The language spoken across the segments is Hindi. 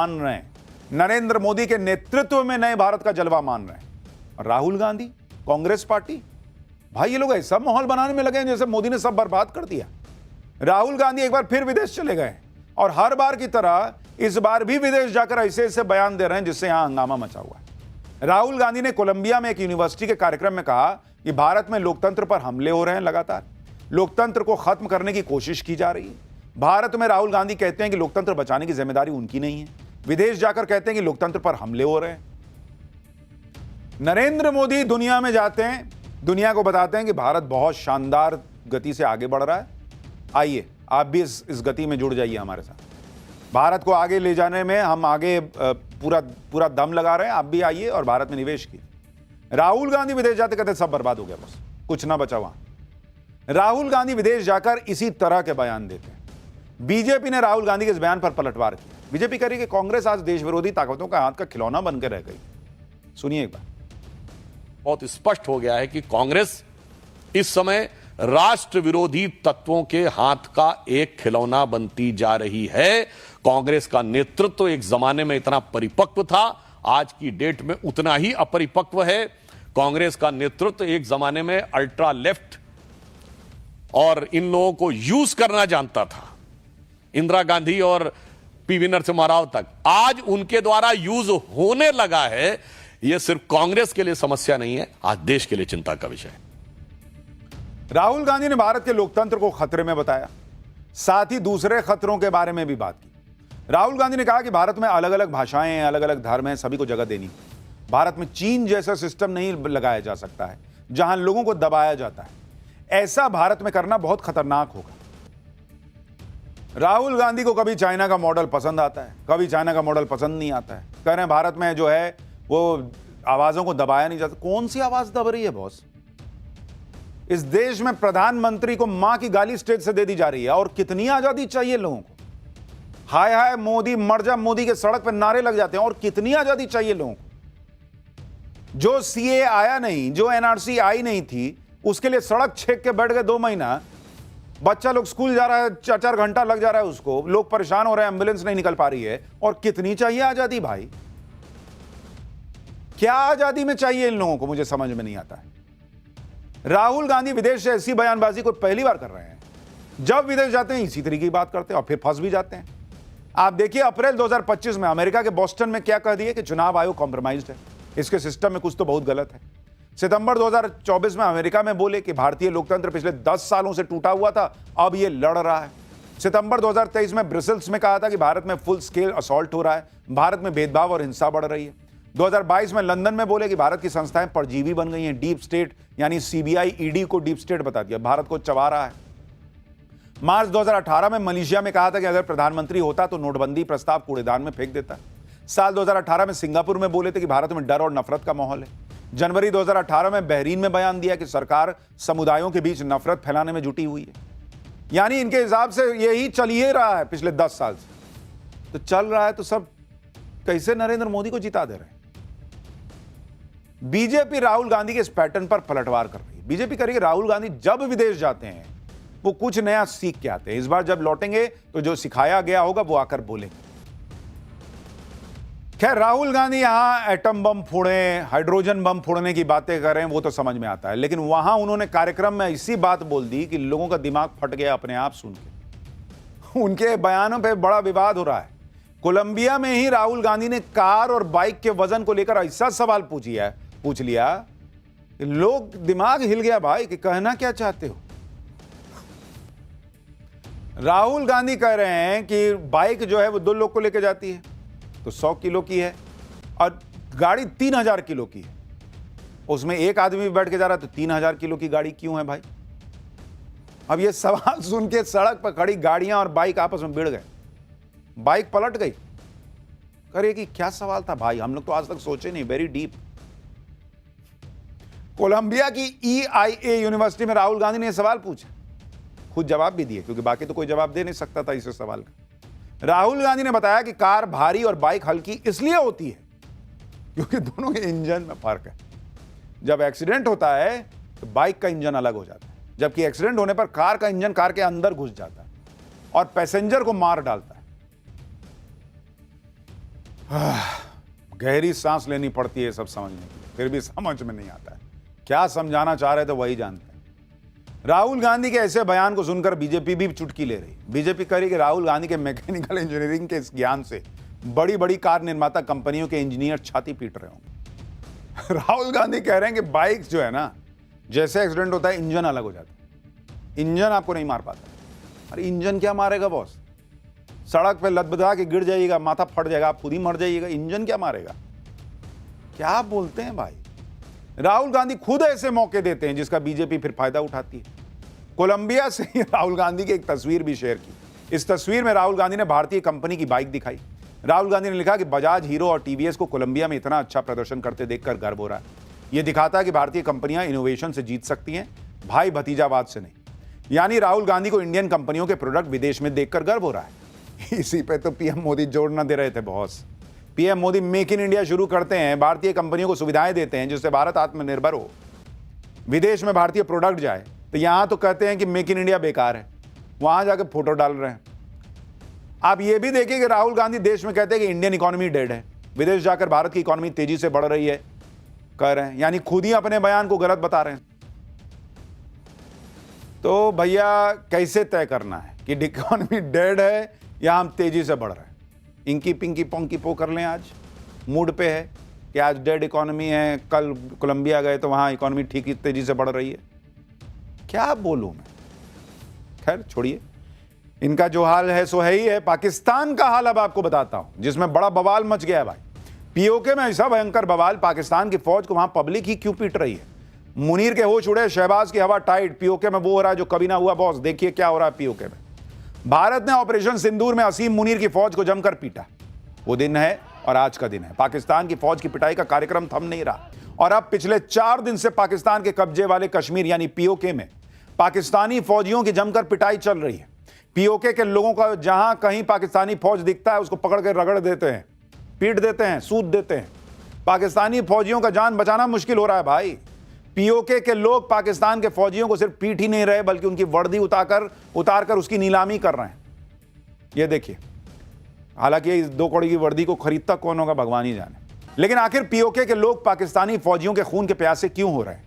मान रहे हैं, नरेंद्र मोदी के नेतृत्व में नए भारत का जलवा मान रहे हैं। और राहुल गांधी, कांग्रेस पार्टी, भाई ये लोग ऐसा माहौल बनाने में लगे हैं जैसे मोदी ने सब बर्बाद कर दिया। राहुल गांधी एक बार फिर विदेश चले गए और हर बार की तरह इस बार भी विदेश जाकर ऐसे ऐसे बयान दे रहे हैं जिससे यहां हंगामा मचा हुआ है। राहुल गांधी ने कोलंबिया में एक यूनिवर्सिटी के कार्यक्रम में कहा कि भारत में लोकतंत्र पर हमले हो रहे हैं, लगातार लोकतंत्र को खत्म करने की कोशिश की जा रही है। भारत में राहुल गांधी कहते हैं कि लोकतंत्र बचाने की जिम्मेदारी उनकी नहीं है, विदेश जाकर कहते हैं कि लोकतंत्र पर हमले हो रहे हैं। नरेंद्र मोदी दुनिया में जाते हैं, दुनिया को बताते हैं कि भारत बहुत शानदार गति से आगे बढ़ रहा है, आइए आप भी इस गति में जुड़ जाइए हमारे साथ। भारत को आगे ले जाने में हम आगे पूरा दम लगा रहे हैं, आप भी आइए और भारत में निवेश कीजिए। राहुल गांधी विदेश जाते कहते सब बर्बाद हो गया, बस कुछ ना बचा वहां। राहुल गांधी विदेश जाकर इसी तरह के बयान देते हैं। बीजेपी ने राहुल गांधी के इस बयान पर पलटवार किया। बीजेपी कह रही है कि कांग्रेस आज देश विरोधी ताकतों का हाथ का खिलौना बनकर रह गई। सुनिए एक बार। बहुत स्पष्ट हो गया है कि कांग्रेस इस समय राष्ट्र विरोधी तत्वों के हाथ का एक खिलौना बनती जा रही है। कांग्रेस का नेतृत्व एक जमाने में इतना परिपक्व था, आज की डेट में उतना ही अपरिपक्व है। कांग्रेस का नेतृत्व एक जमाने में अल्ट्रा लेफ्ट और इन लोगों को यूज करना जानता था, इंदिरा गांधी और पीवी नरसिम्हा राव तक। आज उनके द्वारा यूज होने लगा है। यह सिर्फ कांग्रेस के लिए समस्या नहीं है, आज देश के लिए चिंता का विषय है। राहुल गांधी ने भारत के लोकतंत्र को खतरे में बताया, साथ ही दूसरे खतरों के बारे में भी बात की। राहुल गांधी ने कहा कि भारत में अलग अलग भाषाएं हैं, अलग अलग धर्म हैं, सभी को जगह देनी। भारत में चीन जैसा सिस्टम नहीं लगाया जा सकता है जहां लोगों को दबाया जाता है। ऐसा भारत में करना बहुत खतरनाक होगा। राहुल गांधी को कभी चाइना का मॉडल पसंद आता है, कभी चाइना का मॉडल पसंद नहीं आता है। कह रहे हैं भारत में जो है वो आवाजों को दबाया नहीं जाता। कौन सी आवाज दब रही है बॉस? इस देश में प्रधानमंत्री को मां की गाली स्टेज से दे दी जा रही है। और कितनी आजादी चाहिए लोगों को? हाय हाय मोदी, मर जा मोदी के सड़क पर नारे लग जाते हैं। और कितनी आजादी चाहिए लोगों को? जो सीए आया नहीं, जो एनआरसी आई नहीं थी, उसके लिए सड़क छेक के बैठ गए 2 महीना। बच्चा लोग स्कूल जा रहा है, 4-4 घंटा लग जा रहा है उसको, लोग परेशान हो रहे हैं, एम्बुलेंस नहीं निकल पा रही है। और कितनी चाहिए आजादी भाई? क्या आजादी में चाहिए इन लोगों को? मुझे समझ में नहीं आता है। राहुल गांधी विदेश से ऐसी बयानबाजी को पहली बार कर रहे हैं। जब विदेश जाते हैं इसी तरीके की बात करते हैं और फिर फंस भी जाते हैं। आप देखिए अप्रैल 2025 में अमेरिका के बोस्टन में क्या कह दिए कि चुनाव आयोग कॉम्प्रोमाइज्ड है, इसके सिस्टम में कुछ तो बहुत गलत है। सितंबर 2024 में अमेरिका में बोले कि भारतीय लोकतंत्र पिछले 10 सालों से टूटा हुआ था, अब यह लड़ रहा है। सितंबर 2023 में ब्रसेल्स में कहा था कि भारत में फुल स्केल असॉल्ट हो रहा है, भारत में भेदभाव और हिंसा बढ़ रही है। 2022 में लंदन में बोले कि भारत की संस्थाएं परजीवी बन गई हैं, डीप स्टेट यानी सीबीआई ईडी को डीप स्टेट बता दिया, भारत को चबा रहा है। मार्च 2018 में मलेशिया में कहा था कि अगर प्रधानमंत्री होता तो नोटबंदी प्रस्ताव कूड़ेदान में फेंक देता। साल 2018 में सिंगापुर में बोले थे कि भारत में डर और नफरत का माहौल है। जनवरी 2018 में बहरीन में बयान दिया कि सरकार समुदायों के बीच नफरत फैलाने में जुटी हुई है। यानी इनके हिसाब से यही चल ही रहा है पिछले 10 साल से। तो चल रहा है तो सब कैसे नरेंद्र मोदी को जिता दे रहे हैं? बीजेपी राहुल गांधी के इस पैटर्न पर पलटवार कर रही है। बीजेपी कह रही है राहुल गांधी जब विदेश जाते हैं वो कुछ नया सीख के आते हैं। इस बार जब लौटेंगे तो जो सिखाया गया होगा वो आकर बोलेंगे। खैर, राहुल गांधी यहां एटम बम फोड़े, हाइड्रोजन बम फोड़ने की बातें कर रहे हैं वो तो समझ में आता है, लेकिन वहां उन्होंने कार्यक्रम में ऐसी बात बोल दी कि लोगों का दिमाग फट गया अपने आप सुन के। उनके बयानों पर बड़ा विवाद हो रहा है। कोलंबिया में ही राहुल गांधी ने कार और बाइक के वजन को लेकर ऐसा सवाल पूछ लिया कि लोग दिमाग हिल गया भाई कि कहना क्या चाहते हो। राहुल गांधी कह रहे हैं कि बाइक जो है वो 2 लोग को लेकर जाती है तो 100 किलो की है और गाड़ी 3000 किलो की है, उसमें एक आदमी बैठ के जा रहा है तो 3000 किलो की गाड़ी क्यों है भाई? अब ये सवाल सुन के सड़क पर खड़ी गाड़ियां और बाइक आपस में भिड़ गए, बाइक पलट गई। करे कि क्या सवाल था भाई, हम लोग तो आज तक सोचे नहीं। Very deep. कोलंबिया की EIA यूनिवर्सिटी में राहुल गांधी ने सवाल पूछा, खुद जवाब भी दिए क्योंकि बाकी तो कोई जवाब दे नहीं सकता था इस सवाल का। राहुल गांधी ने बताया कि कार भारी और बाइक हल्की इसलिए होती है क्योंकि दोनों के इंजन में फर्क है। जब एक्सीडेंट होता है तो बाइक का इंजन अलग हो जाता है, जबकि एक्सीडेंट होने पर कार का इंजन कार के अंदर घुस जाता है और पैसेंजर को मार डालता है। गहरी सांस लेनी पड़ती है सब समझने के लिए, फिर भी समझ में नहीं आता है। क्या समझाना चाह रहे थे वही जानते हैं। राहुल गांधी के ऐसे बयान को सुनकर बीजेपी भी चुटकी ले रही। बीजेपी कह रही कि राहुल गांधी के मैकेनिकल इंजीनियरिंग के इस ज्ञान से बड़ी बड़ी कार निर्माता कंपनियों के इंजीनियर छाती पीट रहे होंगे। राहुल गांधी कह रहे हैं कि बाइक जो है ना, जैसे एक्सीडेंट होता है इंजन अलग हो जाता है, इंजन आपको नहीं मार पाता। अरे इंजन क्या मारेगा बॉस? सड़क पे लदबदा के गिर जाइएगा, माथा फट जाएगा, आप खुद ही मर जाइएगा, इंजन क्या मारेगा? क्या बोलते हैं भाई? राहुल गांधी खुद ऐसे मौके देते हैं जिसका बीजेपी फिर फायदा उठाती है। कोलंबिया से राहुल गांधी की एक तस्वीर भी शेयर की। इस तस्वीर में राहुल गांधी ने भारतीय कंपनी की बाइक दिखाई। राहुल गांधी ने लिखा कि बजाज, हीरो और टीवीएस को कोलंबिया में इतना अच्छा प्रदर्शन करते देखकर गर्व हो रहा है। यह दिखाता है कि भारतीय कंपनियां इनोवेशन से जीत सकती हैं, भाई भतीजावाद से नहीं। यानी राहुल गांधी को इंडियन कंपनियों के प्रोडक्ट विदेश में देखकर गर्व हो रहा है। इसी पे तो पीएम मोदी जोड़ न दे रहे थे boss. PM Modi make in India शुरू करते हैं, भारतीय कंपनियों को सुविधाएं देते हैं जिससे भारत आत्मनिर्भर हो, विदेश में भारतीय प्रोडक्ट जाए। तो यहां तो कहते हैं कि मेक इन इंडिया बेकार है, वहां जाकर फोटो डाल रहे हैं। आप ये भी देखिए कि राहुल गांधी देश में कहते हैं कि इंडियन इकोनॉमी डेड है, विदेश जाकर भारत की इकोनॉमी तेजी से बढ़ रही है कह रहे हैं, यानी खुद ही अपने बयान को गलत बता रहे हैं। तो भैया कैसे तय करना है कि इकोनॉमी डेड है या हम तेजी से बढ़ रहे हैं? इंकी पिंकी पोंकी पो कर लें, आज मूड पे है कि आज डेड इकोनॉमी है, कल कोलंबिया गए तो वहां इकोनॉमी ठीक तेजी से बढ़ रही है। क्या बोलूं मैं? खैर छोड़िए, इनका जो हाल है सो है ही है। पाकिस्तान का हाल अब आपको बताता हूं, जिसमें बड़ा बवाल मच गया है भाई। पीओके में ऐसा भयंकर बवाल, पाकिस्तान की फौज को वहां पब्लिक ही क्यों पीट रही है? मुनीर के होश उड़े, शहबाज की हवा टाइट, पीओके में वो हो रहा है जो कभी ना हुआ बॉस। देखिए क्या हो रहा है पीओके में। भारत ने ऑपरेशन सिंदूर में असीम मुनीर की फौज को जमकर पीटा। वो दिन है और आज का दिन है। पाकिस्तान की फौज की पिटाई का कार्यक्रम थम नहीं रहा और अब पिछले 4 दिन से पाकिस्तान के कब्जे वाले कश्मीर यानी पीओके में पाकिस्तानी फौजियों की जमकर पिटाई चल रही है। पीओके के लोगों का जहां कहीं पाकिस्तानी फौज दिखता है उसको पकड़ के रगड़ देते हैं, पीट देते हैं, सूद देते हैं। पाकिस्तानी फौजियों का जान बचाना मुश्किल हो रहा है भाई। पीओके के लोग पाकिस्तान के फौजियों को सिर्फ पीट ही नहीं रहे बल्कि उनकी वर्दी उतारकर उसकी नीलामी कर रहे हैं। ये देखिए, हालांकि इस 2 कौड़ी की वर्दी को खरीदता कौन होगा भगवान ही जाने। लेकिन आखिर पीओके के लोग पाकिस्तानी फौजियों के खून के प्यासे क्यों हो रहे हैं?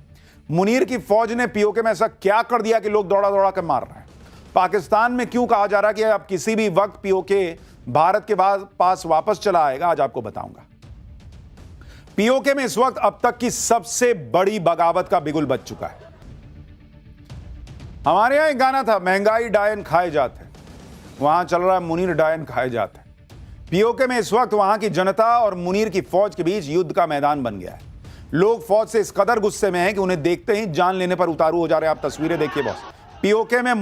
मुनीर की फौज ने पीओके में ऐसा क्या कर दिया कि लोग दौड़ा दौड़ा कर मार रहे हैं? पाकिस्तान में क्यों कहा जा रहा है कि अब किसी भी वक्त पीओके भारत के पास वापस चला आएगा? आज आपको बताऊंगा। पीओके में इस वक्त अब तक की सबसे बड़ी बगावत का बिगुल बज चुका है। हमारे यहां एक गाना था, महंगाई डायन खाए जाते, वहां चल रहा है मुनीर डायन खाए जाते। पीओके में इस वक्त वहां की जनता और मुनीर की फौज के बीच युद्ध का मैदान बन गया है। लोग फौज से इस कदर गुस्से में हैं कि उन्हें देखते ही जान लेने पर उतारू हो जा रहे हैं। आप तस्वीरें देखिए बॉस। पीओके में